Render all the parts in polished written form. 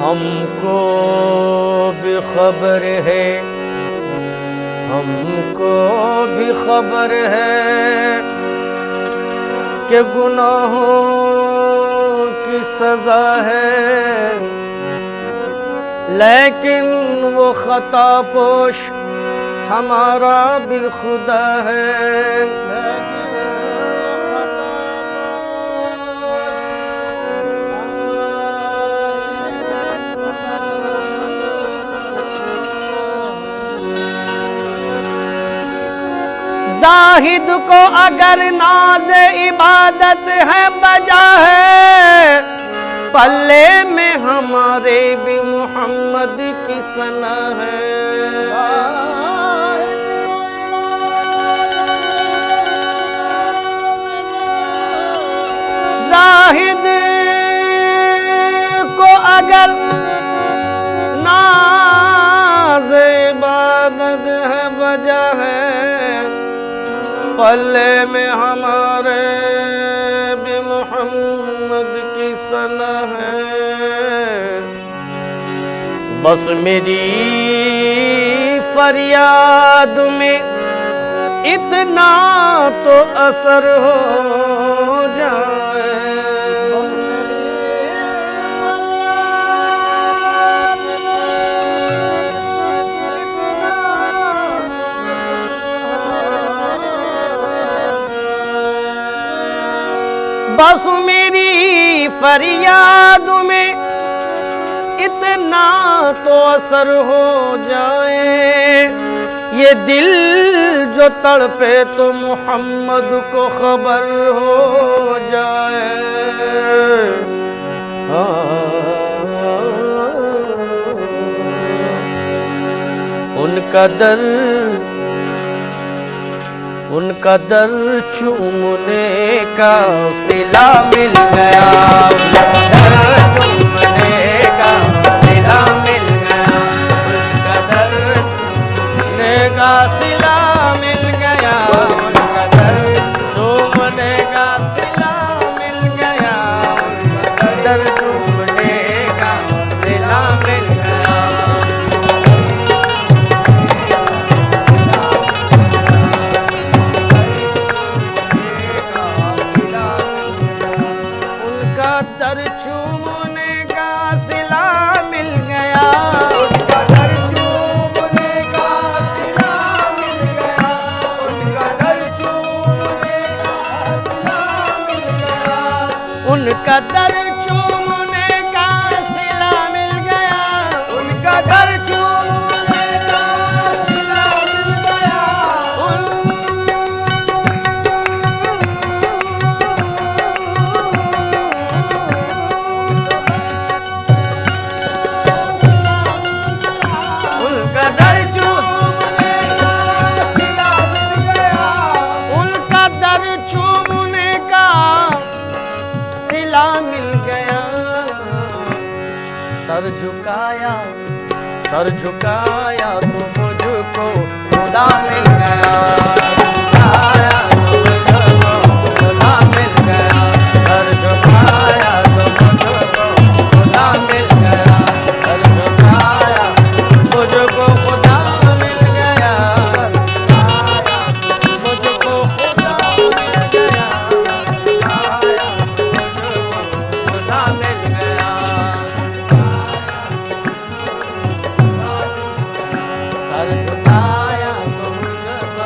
हमको भी खबर है, हमको भी खबर है कि गुनाहों की सजा है, लेकिन वो खता पोश हमारा भी खुदा है। जाहिद को अगर नाज इबादत है बजा है, पल्ले में हमारे भी मोहम्मद की सना है। जाहिद को अगर नाज इबादत है बजा है, पल्ले में हमारे भी मोहम्मद की सना है। बस मेरी फरियाद में इतना तो असर हो जाए। बस मेरी फरियाद में इतना तो असर हो जाए, ये दिल जो तड़पे तो मोहम्मद को खबर हो जाए। उनका दर चूमने का सिला मिल गया, दर चूमने का सिला मिल गया, उनका दर चूमने का सिला मिल गया, उनका दर चूमने का सिला मिल गया, उनका दर चूमने का सिला मिल गया। दर चूमने का सिला मिल गया, उनका दर चूमने का सिला मिल गया, उनका दर चूमने का सिला मिल गया, उनका दर चूमने का सिला मिल गया, उनका दर चूमने का सिला मिल गया। सर झुकाया तो मुझको खुदा मिल गया, सर झुकाया तो मुझको खुदा मिल गया, सर झुकाया मुझको खुदा मिल गया, सर झुकाया मुझको खुदा मिल गया, सर झुकाया मुझको खुदा मिल गया। सर झुकाया तो मुझको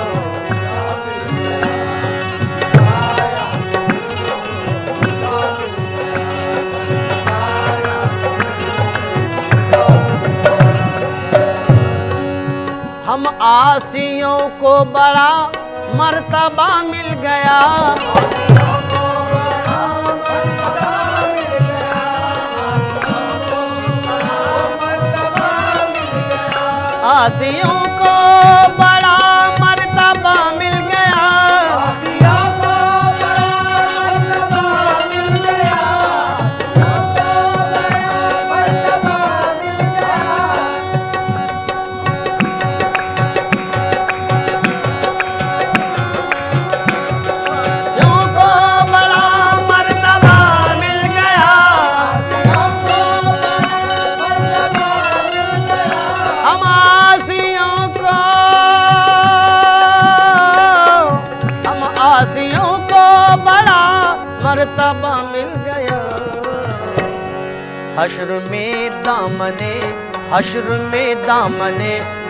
आसियों को बड़ा मर्तबा मिल गया, आसियों को बड़ा मर्तबा मिल गया, आसियों को बड़ा मर्तबा मिल गया, आसियों को बड़ा मर्तबा मिल गया। आसियों को बड़ा मर्तबा मिल गया, आसियों को बड़ा मर्तबा मिल गया। हम आसियों को बड़ा मर्तबा मिल गया। हश्र में दामने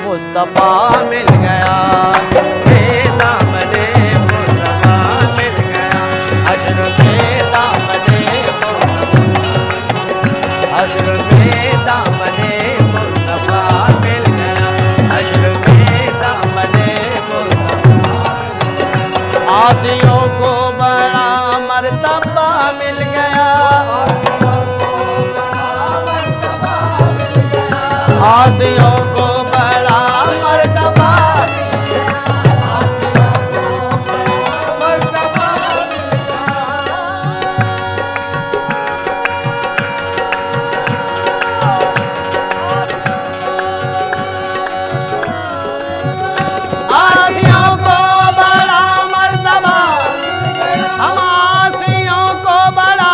मुस्तफा मिल गया, दामने मुस्तफा मिल गया। हश्र में दामने मुस्तफा मिल गया, हश्र में दामने आसियों को बड़ा मर्तबा मिल गया, आसियों को बड़ा मर्तबा मिल गया, आसियों को बड़ा मर्तबा मिल गया। आसियों को बड़ा मर्तबा मिल गया, हम आसियों को बड़ा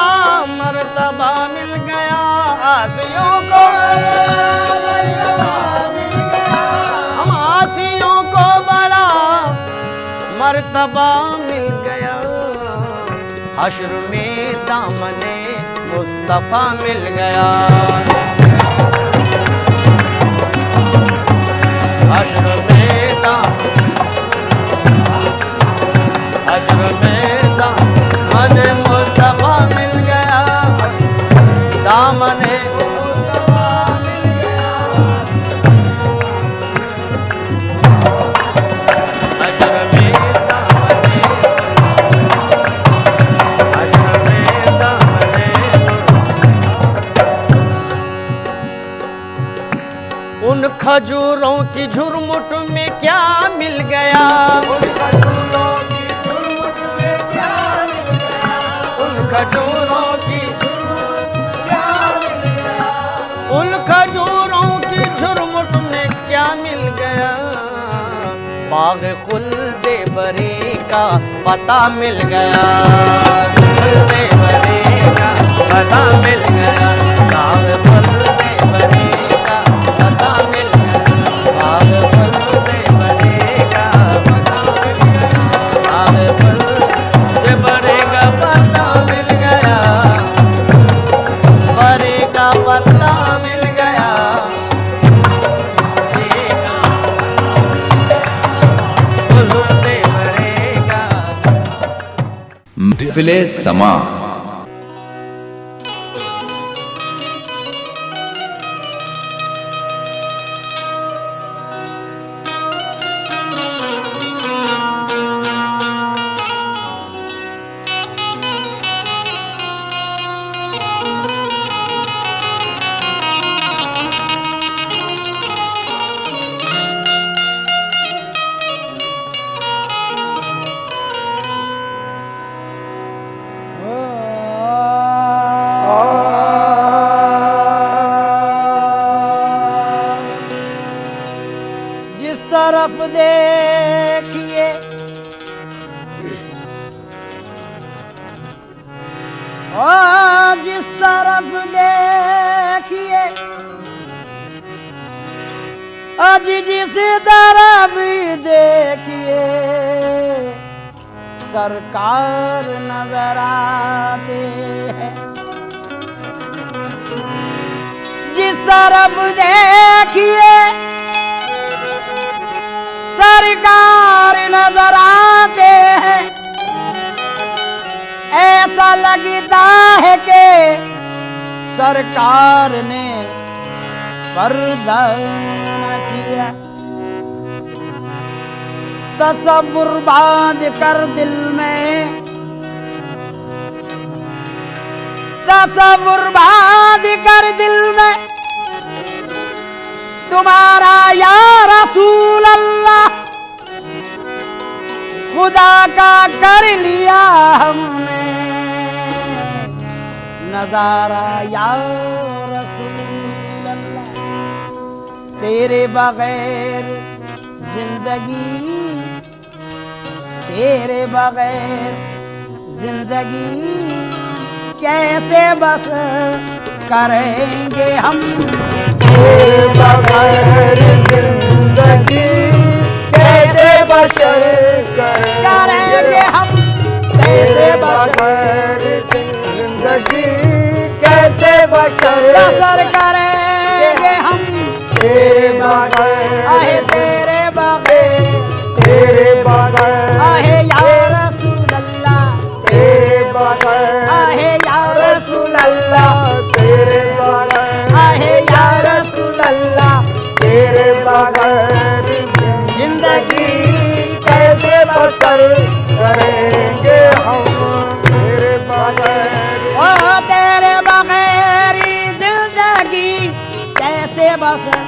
मर्तबा मिल गया, आसियों को हम आसियों को बड़ा मर्तबा मिल गया। हश्र में दामने मुस्तफा मिल गया, हश्र में दामने मुस्तफा मिल गया, दामने मुस्तफा मिल गया। हश्र में दामने उन खजूरों की झुरमुट में क्या मिल गया, उन खजूरों की झुरमुट में क्या मिल गया, उन खजूरों की क्या मिल गया, उन खजूरों की झुरमुट में क्या मिल गया। बाग खुल्दे बरी का पता मिल गया, खुल्दे बरी का पता मिल गया, बाग खुल्दे बरी का पता मिल गया, बाग खुल्दे बरी का पता मिल गया, बाग खुल्दे बरी का पता मिल गया, बरी का पता मिल गया। खुल्दे बरी का महफिले समा। जिस तरफ देखिए जिस तरफ देखिए आज जिस तरफ देखिए सरकार नजर आते हैं, जिस तरफ देखिए सरकार नजर आते हैं। ऐसा लगता है कि सरकार ने पर्दा न किया। तसव्वुर बांध कर दिल में, तसव्वुर बांध कर दिल में तुम्हारा या रसूल अल्लाह, खुदा का कर लिया हमने नजारा या रसूल अल्लाह। तेरे बगैर जिंदगी, तेरे बगैर जिंदगी कैसे बसर करेंगे हम, तेरे बगैर जिंदगी कैसे बसर करेंगे हम, तेरे बगैर जिंदगी कैसे बसर करेंगे हम, तेरे बगैर आहे तेरे बगैर, तेरे बगैर आहे या रसूल अल्लाह, तेरे बगैर आहे या रसूल अल्लाह, तेरे बगैर आहे या रसूल अल्लाह। तेरे बगैर जिंदगी कैसे बसर करेंगे हम, तेरे बगैर ओ तेरे बगैर जिंदगी कैसे बसर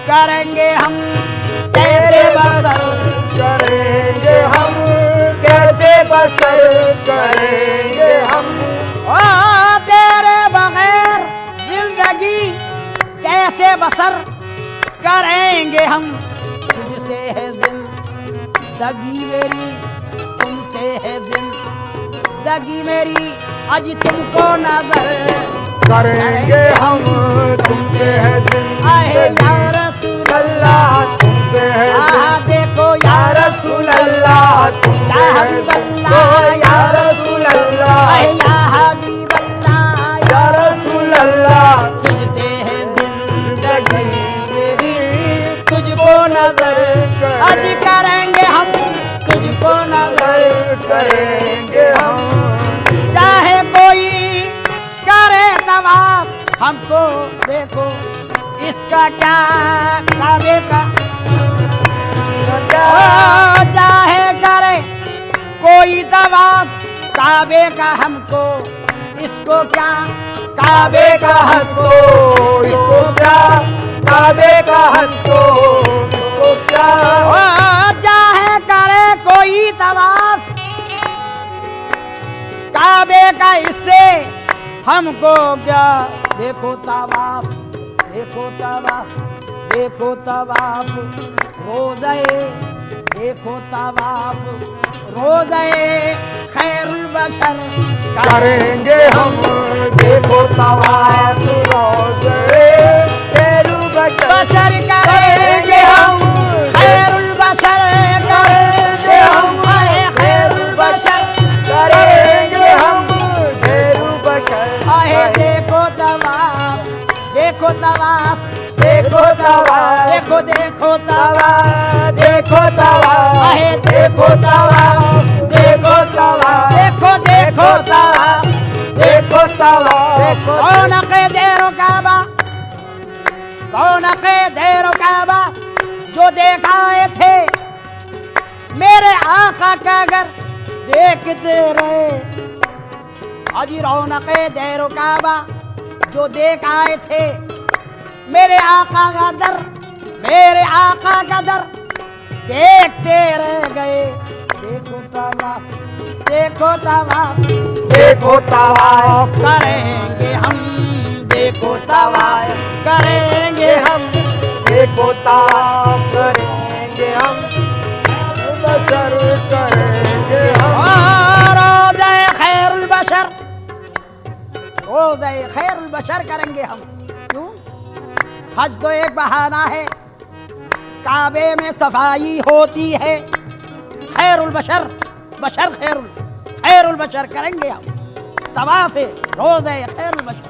करेंगे हम, कैसे बसर करेंगे हम, कैसे बसर करेंगे हम, ओ तेरे बगैर जिंदगी कैसे बसर करेंगे हम। तुझसे है जिंदगी मेरी, तुमसे है जिंदगी मेरी, आज तुमको नजर करेंगे हम, तुमसे है आहे जिंदगी या रसूल अल्लाह, तुमसे है देखो या रसूल अल्लाह, तुमसे या है हबीब जिंदगी अल्लाह, या रसूल अल्लाह, आहे या हबीब अल्लाह, या रसूल अल्लाह। तुझसे है जिंदगी मेरी तुझको नजर आज करेंगे हम, तुझको नजर करेंगे हम, चाहे कोई करे तवाफ हमको देखो इसका क्या काबे का, ओ चाहे करे कोई तवाफ काबे का हमको, इसको क्या काबे का हमको इसको क्या, काबे का हमको इसको क्या, ओ चाहे करे कोई तवाफ काबे का, इससे हमको क्या। देखो तवाफ, देखो तवाफ, देखो तवाफ रोज़े, देखो तवाफ रोज़े खैरुल बशर करेंगे हम, देखो तवाफ रोज़े खैरुल बशर करेंगे हम, खैरुल बशर करेंगे हम, आए खैरुल बशर करेंगे हम, खैरुल बशर आए। देखो तवाफ, देखो तवाफ, देखो तवाफ, देखो देखो तवाफ, देखो तवाफ, आहे देखो तवाफ, देखो तवाफ, देखो देखो तवाफ, देखो तवाफ, रौनक़े देरो काबा, रौनक़े देरो काबा जो देखाए थे मेरे आका का अगर देखते रहे, अजी रौनक़े देरो काबा जो देख आए थे मेरे आका का दर, मेरे आका का दर देखते रह गए। देखो तवाफ, देखो तवाफ, देखो तवाफ करेंगे हम, देखो तवाफ करेंगे हम, देखो तवाफ करेंगे हम, बशर करेंगे हम, रोज़े खैरुल बशर, रोज़े खैरुल बशर करेंगे हम। क्यों? हज तो एक बहाना है, काबे में सफाई होती है, खैरुल बशर, बशर खैरुल, खैरुल बशर करेंगे हम। तवाफ रोज़े खैरुल बशर,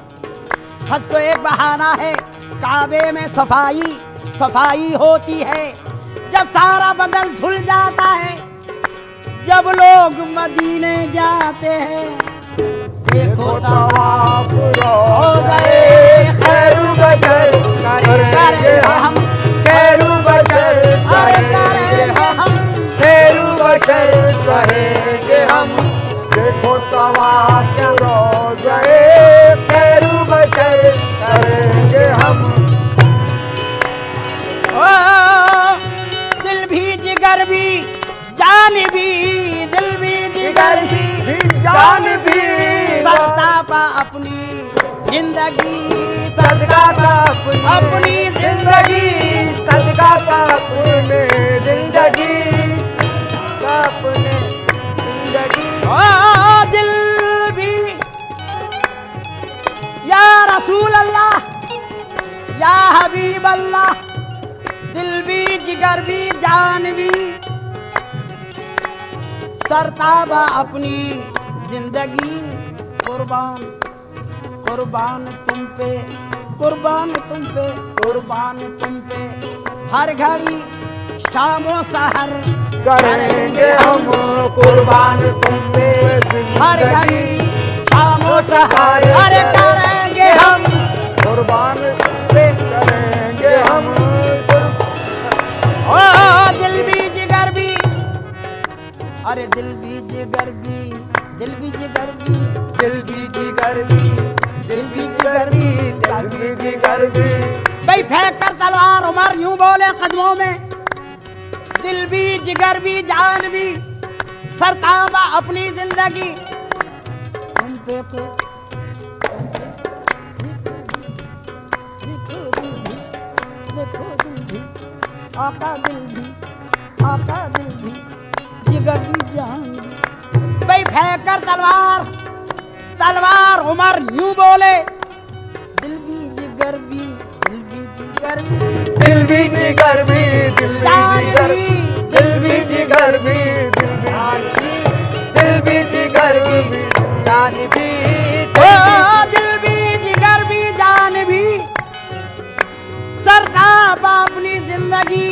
हज तो एक बहाना है, काबे में सफाई सफाई होती है, जब सारा बदन धुल जाता है, जब लोग मदीने जाते हैं। देखो तवाफ रोज़े खैरुल बशर करेंगे हम, खैरुल बशर अरे करेंगे करेंगे हम, हम, बशर कहेंगे हम, देखो तवाश रोज़े खैर बशर करेंगे हम। ओ दिल भी जिगर भी जान भी, दिल भी जिगर भी जान भी सरतापा अपनी जिंदगी, सदका का अपनी जिंदगी, सदका का अपने जिंदगी, सदका अपने जिंदगी। ओ दिल भी या रसूल अल्लाह या हबीब अल्लाह, दिल भी जिगर भी जान भी सरताबा अपनी जिंदगी, कुर्बान कुर्बान तुम पे, कुर्बान तुम पे, कुर्बान तुम पे, हर घड़ी शामो सहर करेंगे हम कुर्बान तुम पे हर घड़ी जिंदगी, शामो सहर अरे करेंगे हम कुर्बान तुम पे करेंगे हम। ओ दिल भी जिगर भी, अरे दिल भी जिगर भी, दिल भी जिगर भी, दिल भी जिगर भी, दिल भी जिगर भी, दिल भी जिगर भी। भाई फेंक कर तलवार उमर यूं बोले कदमों में, दिल भी जिगर भी जान भी सरताबा अपनी जिंदगी, तुम पे देखो दिल भी, आका दिल भी, आका दिल भी, जिगर भी जान भी। भाई फेंक कर तलवार, तलवार उमर यूं बोले, दिल भी जिगर भी, दिल भी जिगर भी, दिल भी जिगर भी, दिल भी जिगर भी, दिल भी जिगर भी, दिल भी जिगर भी, जान भी, ओ दिल भी जिगर भी जान भी सरताब अपनी जिंदगी,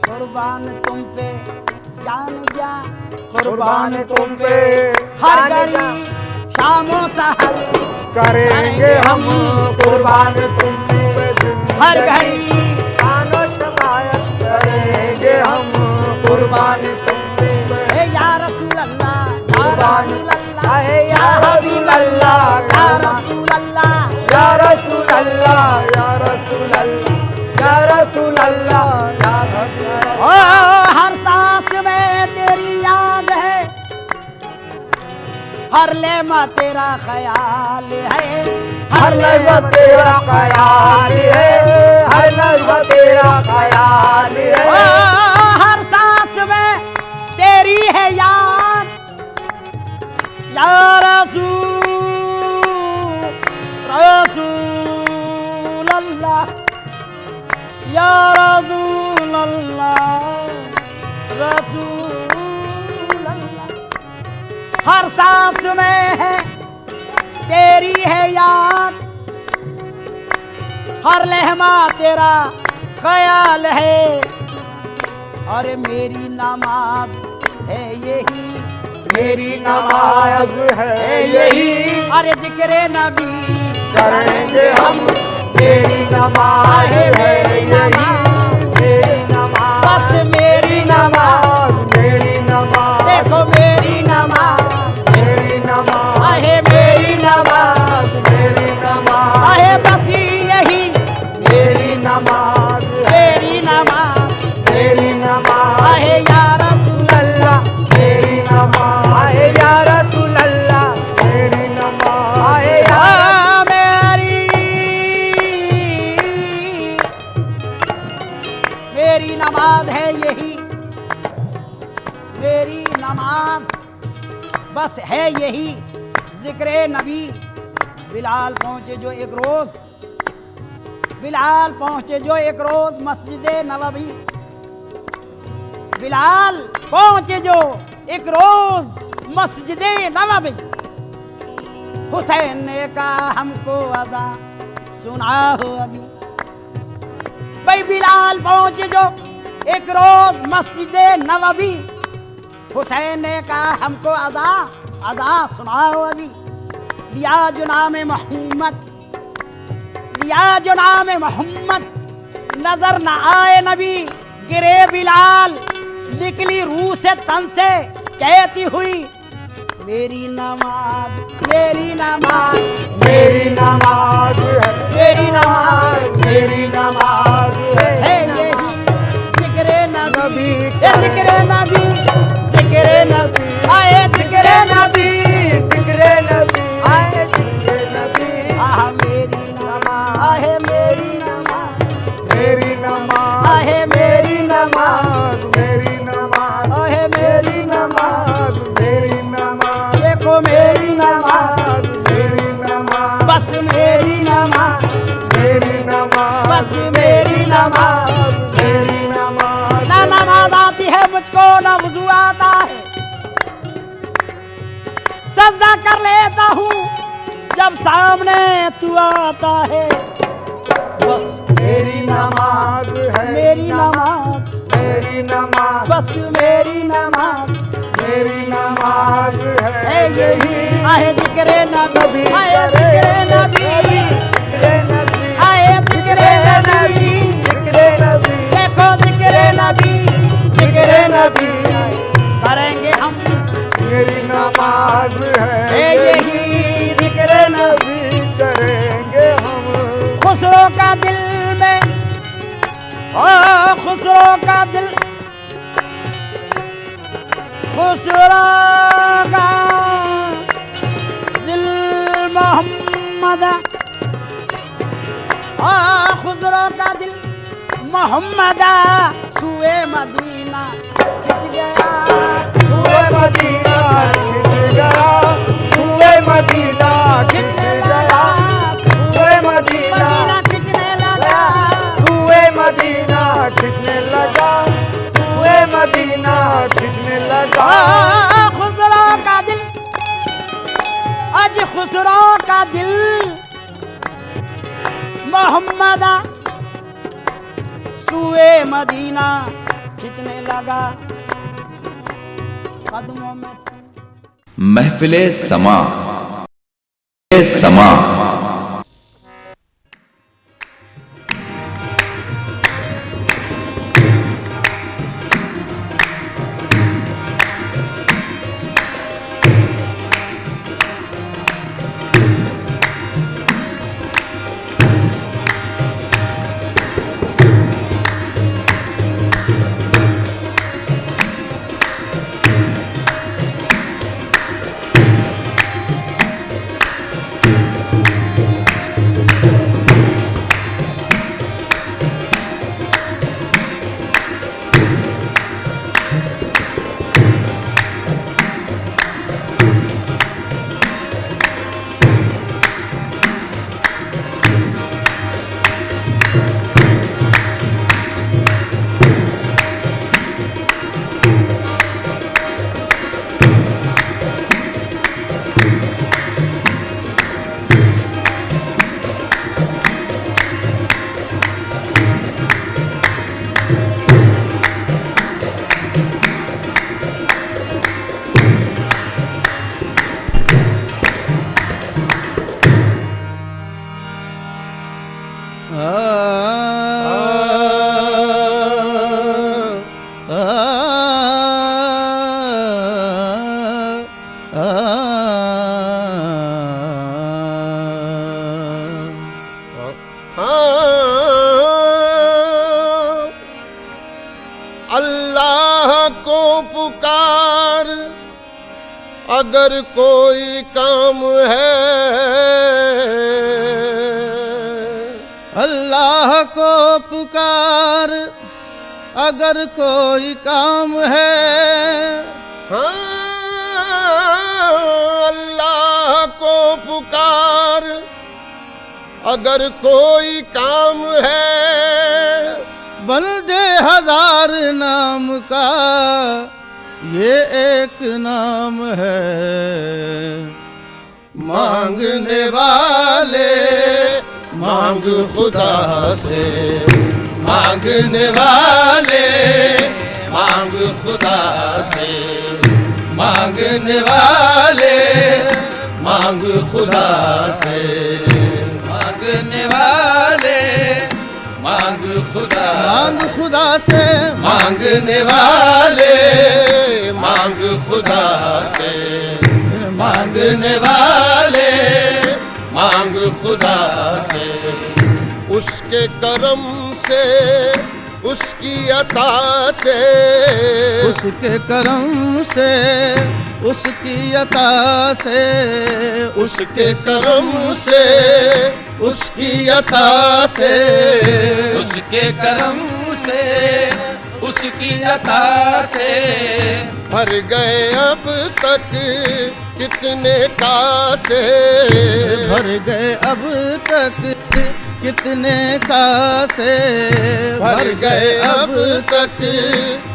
कुर्बान तुम पे जान जा, कुर्बान तुम पे हर जान जा। घड़ी शामो सहर करेंगे हम कुर्बान तुम पे जिंदगी, हर घड़ी खानो शफायत करेंगे हम कुर्बान तुम पे। ए या रसूल अल्लाह, या कुर्बान रसूल अल्लाह, चाहे या हबीब अल्लाह, या रसूल अल्लाह, या रसूल अल्लाह, या रसूल अल्लाह, या रसूल अल्लाह, या हबीब ओ हर सांस में तेरी याद है, हर लेमा तेरा ख्याल है, हर लम्हा तेरा ख्याल है, हर लम्हा तेरा ख्याल ओ है। हर सांस में तेरी है याद, या रसूल रसूल अल्लाह, या रसूल अल्लाह, रसूल अल्लाह। हर सांस में है तेरी है याद, हर लहमा तेरा ख्याल है, और मेरी नमाज है यही, मेरी नमाज है यही, अरे जिक्र नबी करेंगे हम। मेरी नमाज है यही, मेरी नमाज, बस मेरी नमाज, मेरी नमाज, देखो मेरी नमाज, मेरी नमाज, आहे मेरी नमाज, मेरी नमाज, आहे बस यही मेरी नमाज, मेरी नमाज, मेरी नमाज, आहे या रसूल अल्लाह, मेरी नमाज, आहे या रसूल अल्लाह, मेरी नमाज, आहे या आ, मेरी नमाज है यही, मेरी नमाज बस है यही, जिक्र नबी। बिलाल पहुंचे जो एक रोज, बिलाल पहुंचे जो एक रोज मस्जिद नबवी, बिलाल पहुंचे जो एक रोज मस्जिद नबवी, हुसैन ने कहा हमको अज़ा सुना हो अभी। भाई बिलाल पहुंचे जो एक रोज मस्जिद नबवी, हुसैन ने कहा हमको अज़ा अज़ा सुनाओ अभी। लिया जो नाम मोहम्मद, लिया जो नाम मोहम्मद, नजर न आए नबी, गिरे बिलाल निकली रूह से तन से कहती हुई मेरी नमाज मेरी नमाज मेरी नमाज है, मेरी नमाज मेरी नमाज है है। यही जिक्रे नबी नबी ए जिक्रे नबी जिक्रे नबी आए जिक्रे नबी जिक्रे नबी आए जिक्रे नबी। आह मेरी नमाज आहे मेरी नमाज मेरी नमाज आहे मेरी नमाज मेरी नमाज आहे मेरी नमाज मेरी नमाज देखो मेरी नमाज मेरी नमाज बस मेरी नमाज मेरी नमाज बस मेरी नमाज मेरी नमाज ना नमाज आती है मुझको ना वुजू आता है सजदा कर लेता हूँ जब सामने तू आता है बस मेरी नमाज है, मेरी नमाज मेरी नमाज बस मेरी नमाज मेरी नमाज है है यही आहे जिक्रे नबी आहे जिक्रे नबी जिक्रे नबी आहे जिक्रे नबी जिक्रे नबी देखो जिक्रे नबी जिक्रे नबी करेंगे हम मेरी नमाज है है यही जिक्रे नबी नबी करेंगे हम। खुसरो का दिल में ओ खुसरो का दिल खुसरो का दिल मोहम्मद ओ खुसरो का दिल मोहम्मद सुए मदीना खिंच गया सुए मदीना खिंच गया, सुए मदीना खिंच गया, सुए मदीना मदीना खिंचने लगा सुए मदीना खिंचने लगा, सुए मदीना खिंचने लगा। खुसरो का दिल आज खुसरो का दिल मोहम्मदा सुए मदीना खिंचने लगा कदमों में महफिले समा समा अल्लाह को पुकार अगर कोई काम है, अल्लाह को पुकार अगर कोई काम है। हाँ अल्लाह को पुकार अगर कोई काम है। बंदे हजार नाम का ये एक नाम है। मांगने वाले मांग खुदा से, मांगने वाले मांग खुदा से, मांगने वाले मांग खुदा से, मांगने वाले मांग मांग खुदा मांग खुदा से मांगने वाले मांग खुदा से मांगने वाले मांग खुदा से उसके करम से उसकी अता से उसके करम से उसकी अता से उसके करम से उसकी अता से उसके करम से उसकी अता से भर गए अब तक कितने कासे भर गए अब तक कितने कासे भर गए अब तक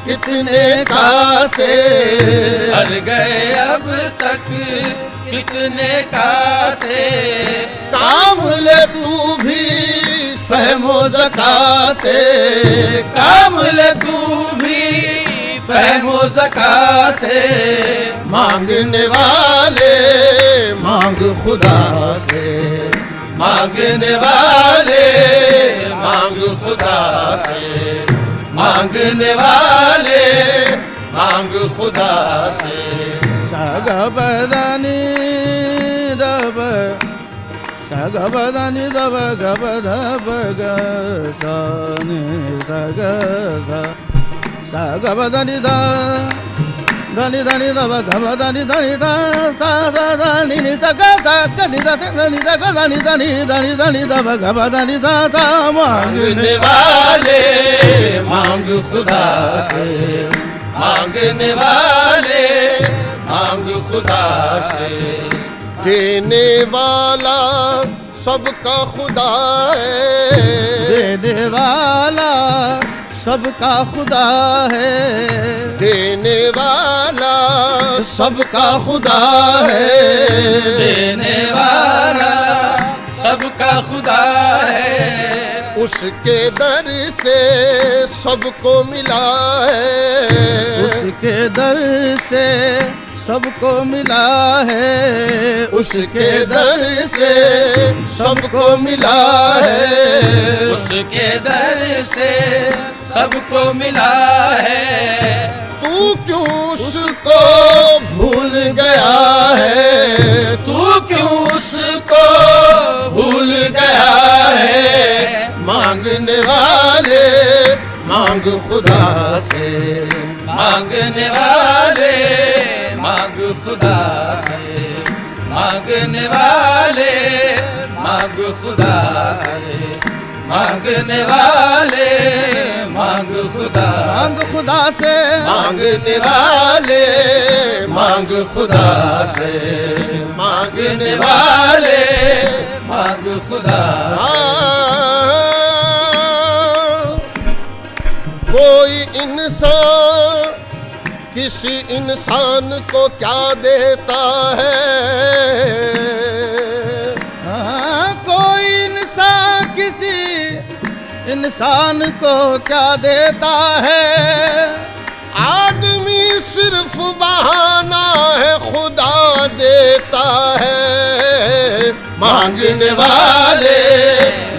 कितने कासे भर गए अब तक कितने कासे काम ले तू भी फहमो ज़का से काम ले तू भी फहमो ज़का से मांगने वाले मांग खुदा से मांगने वाले मांग खुदा से मांगने वाले मांग खुदा से सगबदनी दब सगबदनी दब गबदब ग सनि सग सगबदनी द धनी धनी दब गबदनी धनी द सा सा धनी नि सग सग नि द धनी सग धनी धनी धनी धनी दब गबदनी सा सा मांगने वाले मांग खुदा से मांगने वाले मांग खुदा से देने वाला सबका खुदा है देने वाला सबका खुदा है देने वाला सबका खुदा है देने वाला सबका खुदा है उसके दर से सबको मिला है उसके दर से सबको मिला है उसके दर से सबको मिला है उसके दर से सबको मिला है तू क्यों उसको भूल गया है तू क्यों उसको भूल गया है मांगने वाले मांग खुदा से मांगने वाले मांग खुदा से मांगने वाले मांग खुदा से मांगने वाले मांग खुदा से मांगने वाले मांग खुदा से मांगने वाले मांग खुदा कोई इंसान किसी इंसान को क्या देता है कोई इंसान किसी इंसान को क्या देता है आदमी सिर्फ बहाना है खुदा देता है मांगने वाले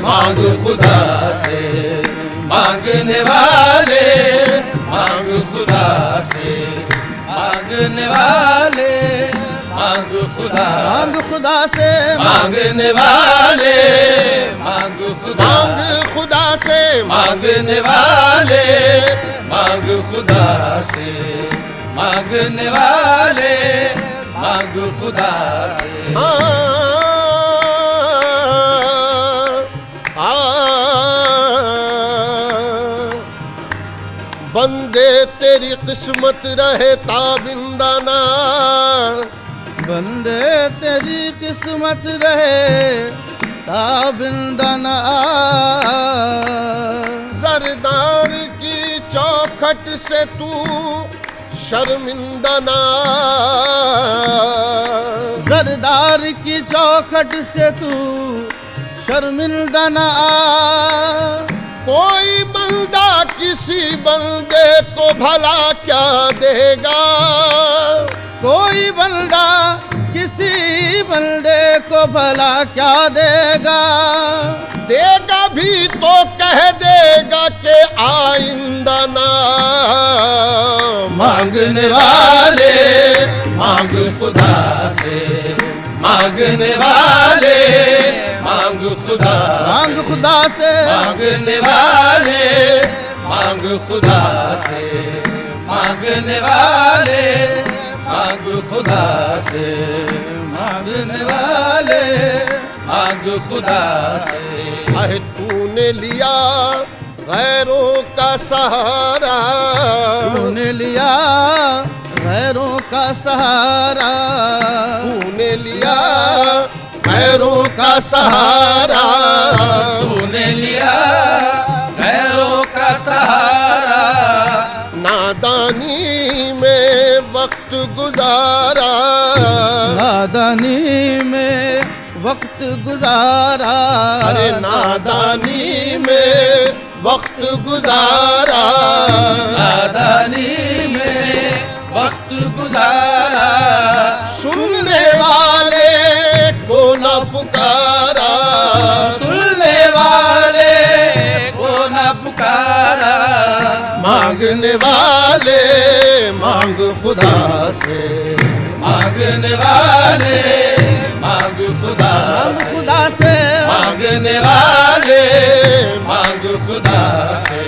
मांग खुदा से मांगने वाले मांग खुदा से मांगने वाले मांग खुदा से मांगने वाले मांग खुदा से मांगने वाले मांग खुदा से मांगने वाले मांग खुदा से बंदे तेरी किस्मत रहे ताबिंदाना बंदे तेरी किस्मत रहे ताबिंदाना जरदार की चौखट से तू शर्मिंदा ना जरदार की चौखट से तू शर्मिंदा ना कोई बंदा किसी बंदे को भला क्या देगा कोई बंदा किसी बंदे को भला क्या देगा देगा भी तो कह दे मांगने वाले मांग खुदा से, मांगने वाले मांग खुदा, मांग खुदा से, मांगने वाले मांग खुदा से, मांगने वाले मांग खुदा से, मांगने वाले मांग खुदा से। आहे तूने लिया गैरों का सहारा, तूने लिया गैरों का सहारा, तूने लिया गैरों का सहारा, तूने लिया गैरों का सहारा, नादानी में वक्त गुजारा, नादानी में वक्त गुजारा, अरे नादानी में वक्त गुजारा, नादानी में वक्त गुजारा, सुनने वाले को न पुकारा, सुनने वाले को न पुकारा, मांगने वाले मांग खुदा से, मांगने वाले मांग खुदा, मांग खुदा से, मांगने वाले मांग खुदा से।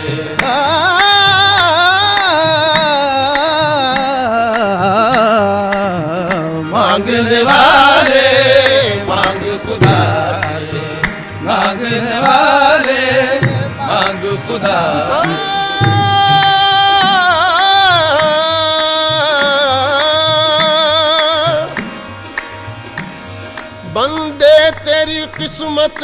मांगने वाले मांग खुदा से, मांगने वाले मांग खुदा से। बंदे तेरी किस्मत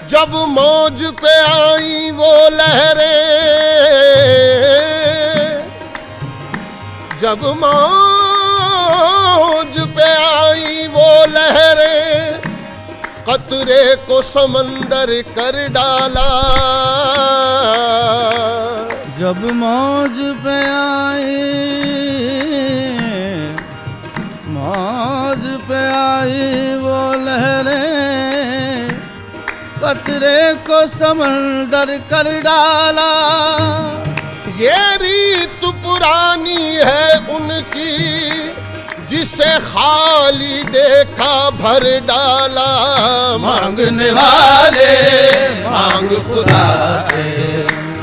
जब मौज पे आई वो लहरें, जब मौज पे आई वो लहरें, कतरे को समंदर कर डाला, जब मौज पे आई, मौज पे आई वो लहरें, कतरे को समंदर कर डाला। ये रीत पुरानी है उनकी, जिसे खाली देखा भर डाला, मांगने वाले मांग खुदा से,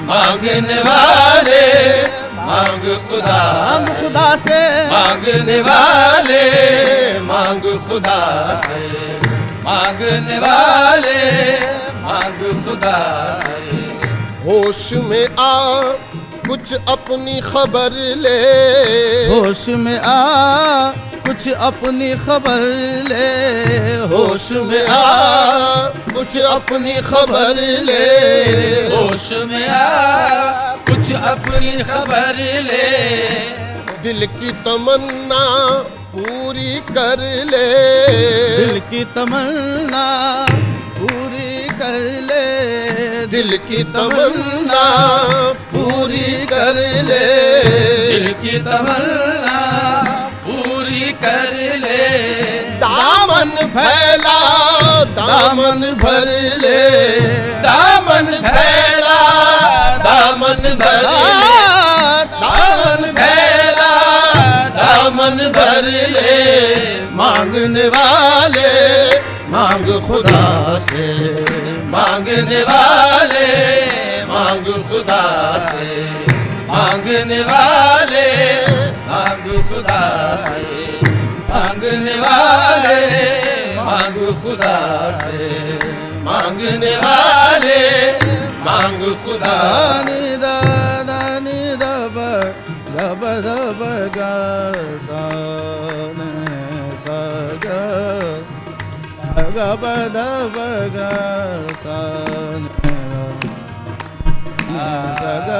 मांगने वाले मांग खुदा, मांग खुदा से, मांगने वाले मांग खुदा से, मांगने वाले मांग खुदा से। होश में आ कुछ अपनी खबर ले, होश में आ कुछ अपनी खबर ले, होश में आ कुछ अपनी खबर ले, होश में आ कुछ अपनी खबर ले, दिल की तमन्ना पूरी कर ले, दिल की तमन्ना पूरी कर ले, दिल की तमन्ना पूरी कर ले, दिल की तमन्ना पूरी कर ले, दामन फैला दामन भर ले, दामन फैला दामन भर ले, दामन फैला दामन भर ले, मांगने वाले मांग खुदा से, मांगने वाले मांग खुदा से, मांगने वाले मांग खुदा से, मांगने वाले मांग खुदा से, मांगने वाले मांग खुदा। नि दा दा नि दा ब ग ब द ब ग सा न सा ग ग ब द ब ग सा न सा ग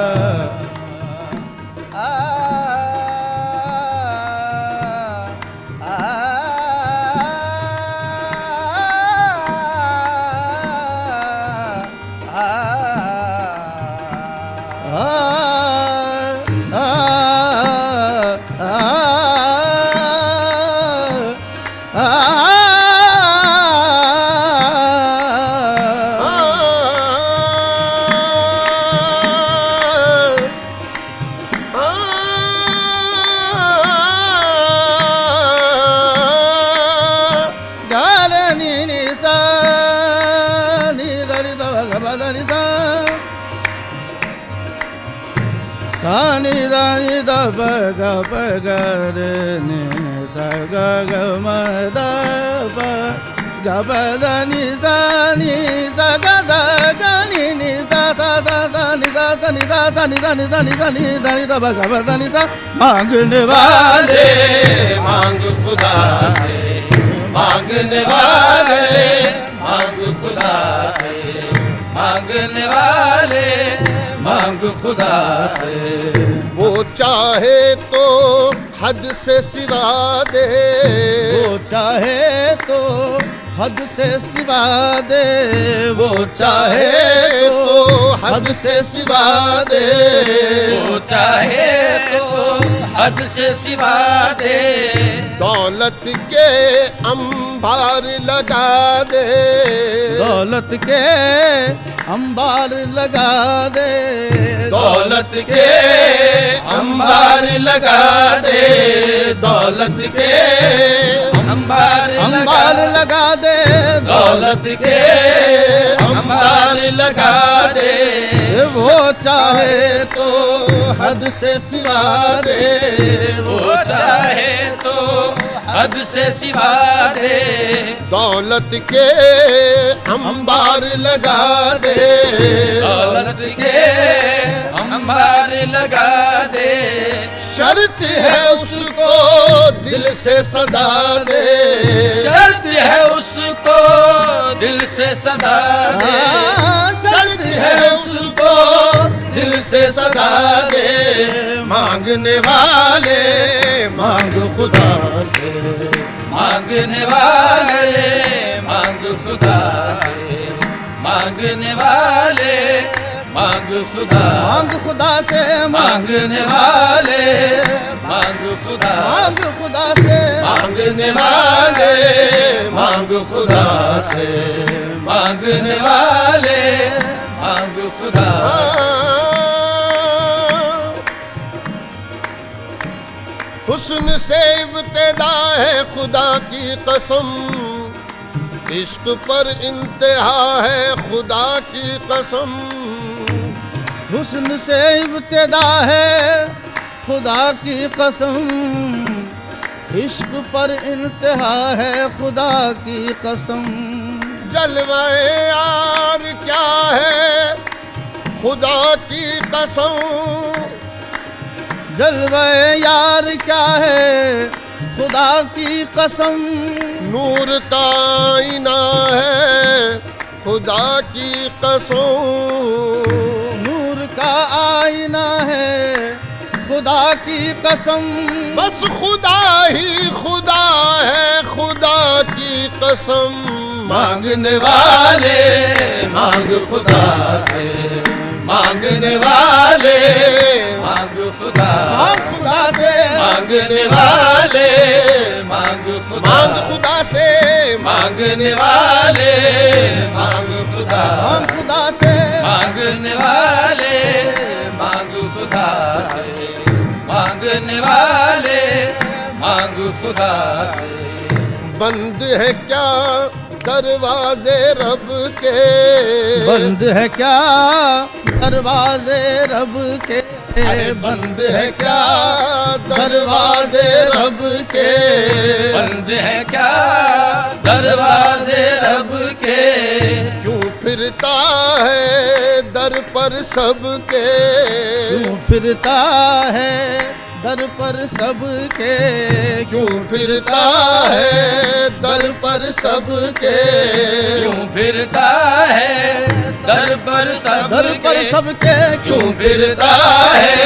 सानी दानी द प ग रे नि स ग ग म द प ग प द नि द नि द ग द ग नि नि द द द द नि द द नि द द नि द नि द नि द नि द नि द प ग प द नि स मांगने वाले मांग खुदा से, मांगने वाले मांग खुदा से, मांगने वाले मांग खुदा से। वो चाहे तो हद से सिवा दे, वो चाहे तो हद से सिवा दे, वो चाहे तो हद से सिवा दे, वो चाहे तो हद से सिवा दे। दौलत के अंबार लगा दे, दौलत के अंबार लगा दे, दौलत के अंबार लगा दे, दौलत के अंबार लगा दे, दौलत के अंबार लगा दे। वो चाहे तो हद से सिवा दे, वो चाहे तो हद से सिवा दे। दौलत के अंबार लगा दे, दौलत के अंबार लगा दे। शर्त है उसको दिल से सदा दे, शर्त है उसको दिल से सदा दे, शर्त है उसको दिल से सदा दे। मांगने वाले मांग खुदा से, मांगने वाले मांग खुदा से, मांगने वाले मांग खुदा, मांग खुदा से, मांगने वाले मांग खुदा, मांग खुदा से, मांगने वाले मांग खुदा से, मांगने वाले मांग खुदा। हुस्न से इब्तिदा है खुदा की कसम, इश्क पर इंतहा है खुदा की कसम। हुस्न से इब्तिदा है खुदा की कसम, इश्क पर इंतहा है खुदा की कसम। जलवाए यार क्या है खुदा की कसम, जलवे यार क्या है खुदा की कसम। नूर का आईना है खुदा की कसम, नूर का आईना है खुदा की कसम। बस खुदा ही खुदा है खुदा की कसम। मांगने वाले मांग खुदा से, मांगने वाले मांग खुदा, मांग खुदा से, मांगने वाले मांग खुदा, मांग खुदा से, मांगने वाले मांग खुदा, मांग खुदा से, मांगने वाले मांग खुदा से, मांगने वाले मांग खुदा से। बंद है क्या दरवाजे रब के, बंद है क्या दरवाजे रब के, बंद है क्या दरवाजे रब के, बंद है क्या दरवाजे रब के। क्यों फिरता है दर पर सबके, क्यों फिरता है दर पर सबके, क्यों फिरता है दर पर सबके। क्यों फिरता है दर पर सबके, क्यों फिरता है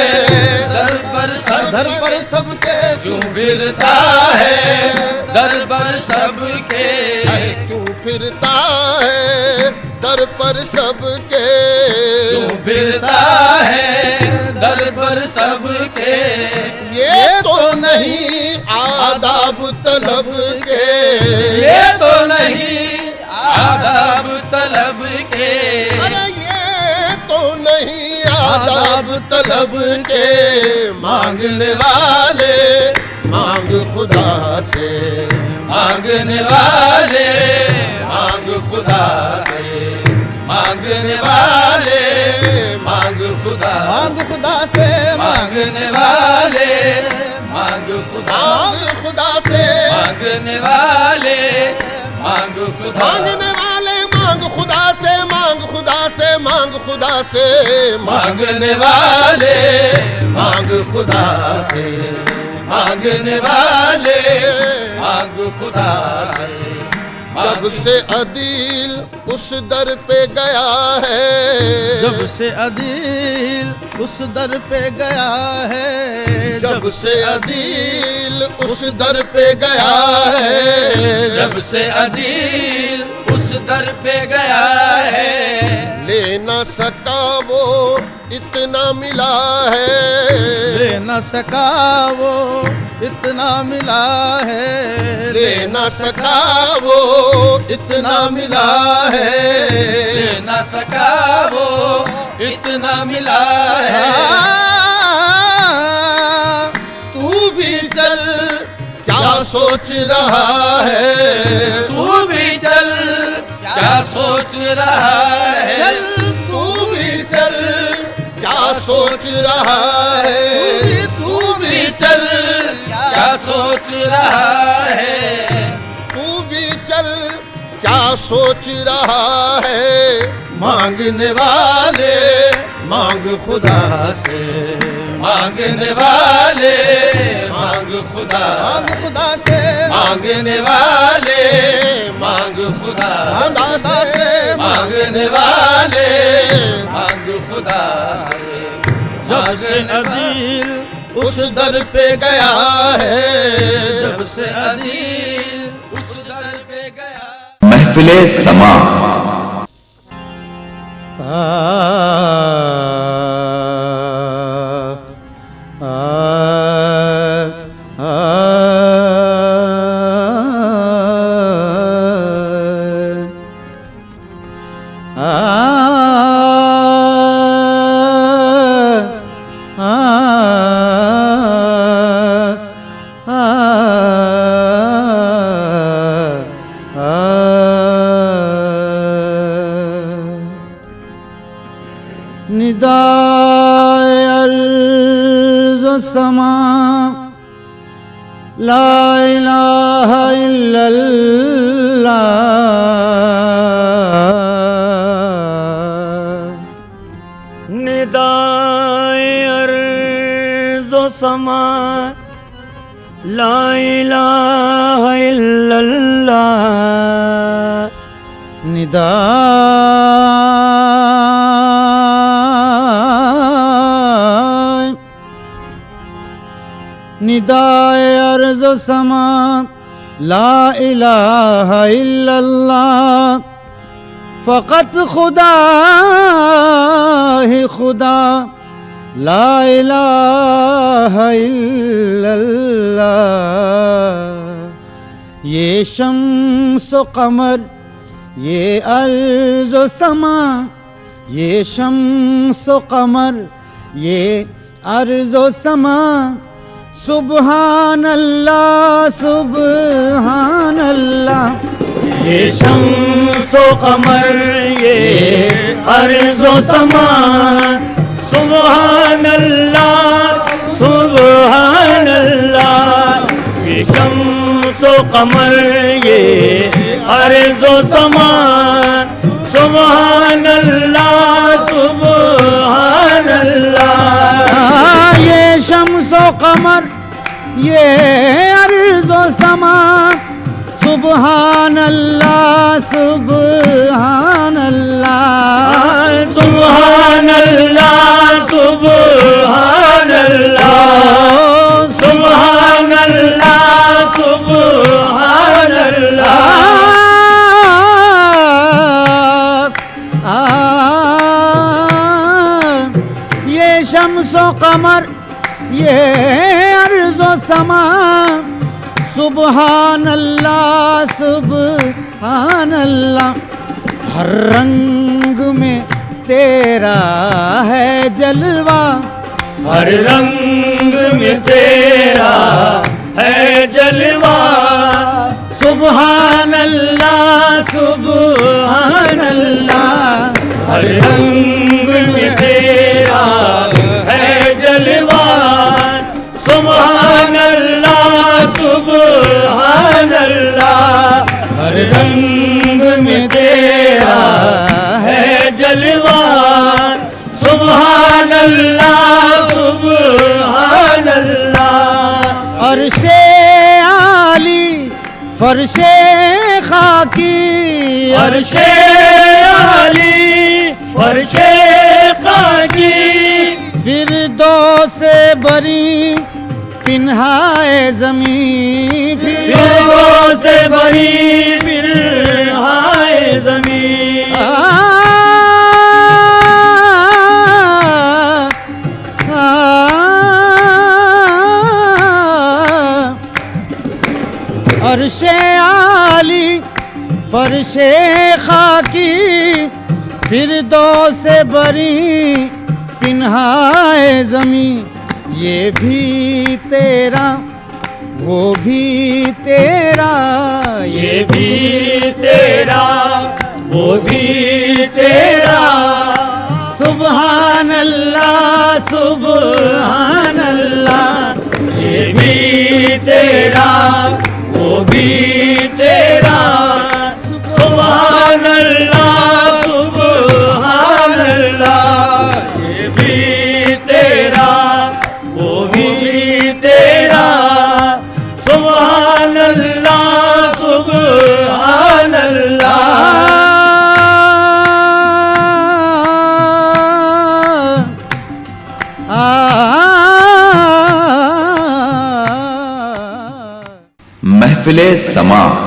दर पर सबके, क्यों फिरता है दर पर सबके, क्यों फिरता है दर पर सबके। क्यों फिरता है दर पर सबके। ये तो नहीं आदाब तलब के, ये तो नहीं आदाब तलब के, अरे ये तो नहीं आदाब तलब के। मांगने वाले मांग खुदा से, मांगने वाले मांग खुदा से, मांगने वाले मांग खुदा, मांग खुदा से। मांगने वाले मांग खुदा, मांग खुदा से, मांगने वाले मांग खुदा, मांगने वाले मांग खुदा से, मांग खुदा से, मांग खुदा से, मांगने वाले मांग खुदा से, मांगने वाले मांग खुदा से। जब से अदील उस दर पे गया है, जब से अदील उस दर पे गया है, जब से अदील उस दर पे गया है, जब से अदील उस दर पे गया है, ले न सका वो इतना मिला है, ले न सका वो इतना मिला है, ले न सका वो इतना मिला है, ले न सका वो इतना मिला है। तू भी चल क्या सोच रहा है, तू भी चल क्या सोच रहा है, तू भी चल क्या सोच रहा है, तू भी चल क्या सोच रहा है, तू भी चल क्या सोच रहा है। मांगने वाले मांग खुदा से, मांगने वाले मांग खुदा, मांग खुदा से, मांगने वाले मांग खुदा, खुदा से, मांगने वाले मांग खुदा से। जब से अदील उस दर पे गया है, जब से अदील उस दर पे गया। महफिले समा निदाए अर्ज़ समा ला इलाहा इल्लल्लाह, निदाए अर्ज़ समा ला इलाहा इल्लल्लाह, निदाए अर्ज़ समा ला इलाहा इल्लल्लाह, फ़क़त खुदा ही खुदा ला इलाहा इल्लल्लाह। ये शम्स व क़मर ये अर्ज़ व समा, ये शम्स व क़मर ये अर्ज़ व समा, सुबहान अल्लाह सुबहान अल्लाह। ये शम्स व कमर ये अर्ज़ व समा, सुबहान अल्लाह सुबहान अल्लाह। ये शम्स व कमर ये अर्ज़ व समा, सुबहान अल्लाह सुबहान अल्लाह। ये शम्स व कमर ये अर्ज़ व समा, सुबहान अल्लाह सुबहान अल्लाह। सुबहान अल्लाह सुबहान अल्लाह, सुबहान अल्लाह सुबहान अल्लाह। ये शम्स व कमर ये अर्ज़ व समा, सुबहान अल्लाह सुबहान अल्लाह। हर रंग में तेरा है जलवा, हर रंग में तेरा है जलवा, सुबहान अल्लाह सुबहान अल्लाह। हर रंग में तेरा है जलवा, फर्शे खाकी फर्शे आली फर्शे खाकी फिरदौस बरी पिन्हाए ज़मीं फिरदौस बरी पिन्हाए ज़मीं अर्शे आली फर्शे खाकी फिरदौस बरी पिन्हाए ज़मीं ये भी तेरा वो भी तेरा ये भी तेरा वो भी तेरा सुभान अल्लाह सुभान अल्लाह ये भी तेरा वो भी तेरा सुभान अल्लाह सुभान अल्लाह ये भी तेरा वो भी तेरा सुभान अल्लाह सुभान अल्लाह महफिले समा